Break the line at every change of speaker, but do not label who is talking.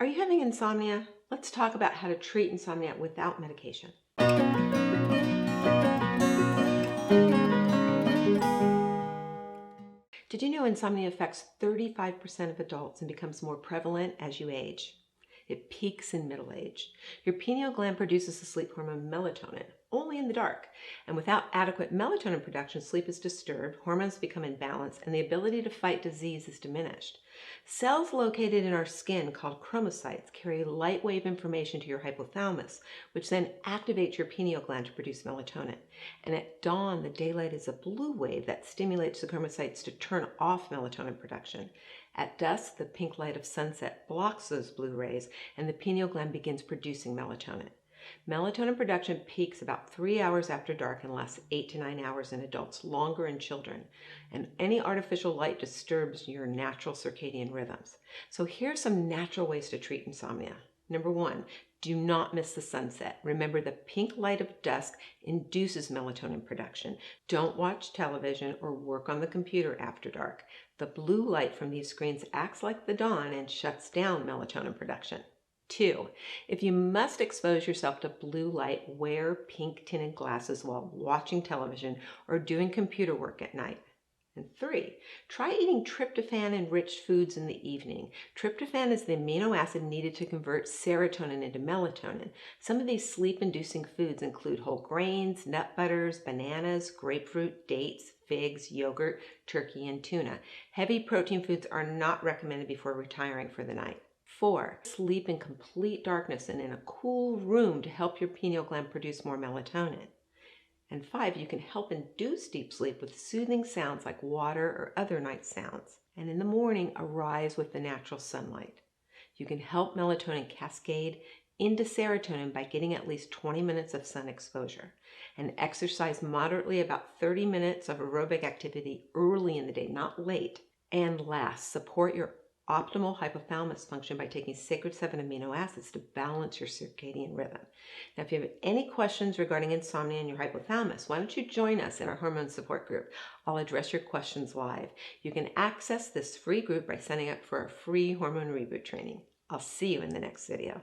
Are you having insomnia? Let's talk about how to treat insomnia without medication. Did you know insomnia affects 35% of adults and becomes more prevalent as you age? It peaks in middle age. Your pineal gland produces the sleep hormone melatonin, only in the dark. And without adequate melatonin production, sleep is disturbed, hormones become imbalanced, and the ability to fight disease is diminished. Cells located in our skin, called chromocytes, carry lightwave information to your hypothalamus, which then activates your pineal gland to produce melatonin. And at dawn, the daylight is a blue wave that stimulates the chromocytes to turn off melatonin production. At dusk, the pink light of sunset blocks those blue rays, and the pineal gland begins producing melatonin. Melatonin production peaks about 3 hours after dark and lasts 8 to 9 hours in adults, longer in children. And any artificial light disturbs your natural circadian rhythms. So here's some natural ways to treat insomnia. Number 1, do not miss the sunset. Remember, the pink light of dusk induces melatonin production. Don't watch television or work on the computer after dark. The blue light from these screens acts like the dawn and shuts down melatonin production. 2, if you must expose yourself to blue light, wear pink tinted glasses while watching television or doing computer work at night. And 3, try eating tryptophan enriched foods in the evening. Tryptophan is the amino acid needed to convert serotonin into melatonin. Some of these sleep-inducing foods include whole grains, nut butters, bananas, grapefruit, dates, figs, yogurt, turkey, and tuna. Heavy protein foods are not recommended before retiring for the night. 4, sleep in complete darkness and in a cool room to help your pineal gland produce more melatonin. And 5, you can help induce deep sleep with soothing sounds like water or other night sounds. And in the morning, arise with the natural sunlight. You can help melatonin cascade into serotonin by getting at least 20 minutes of sun exposure. And exercise moderately, about 30 minutes of aerobic activity early in the day, not late. And last, support your optimal hypothalamus function by taking sacred 7 amino acids to balance your circadian rhythm. Now, if you have any questions regarding insomnia and your hypothalamus, why don't you join us in our hormone support group? I'll address your questions live. You can access this free group by signing up for our free hormone reboot training. I'll see you in the next video.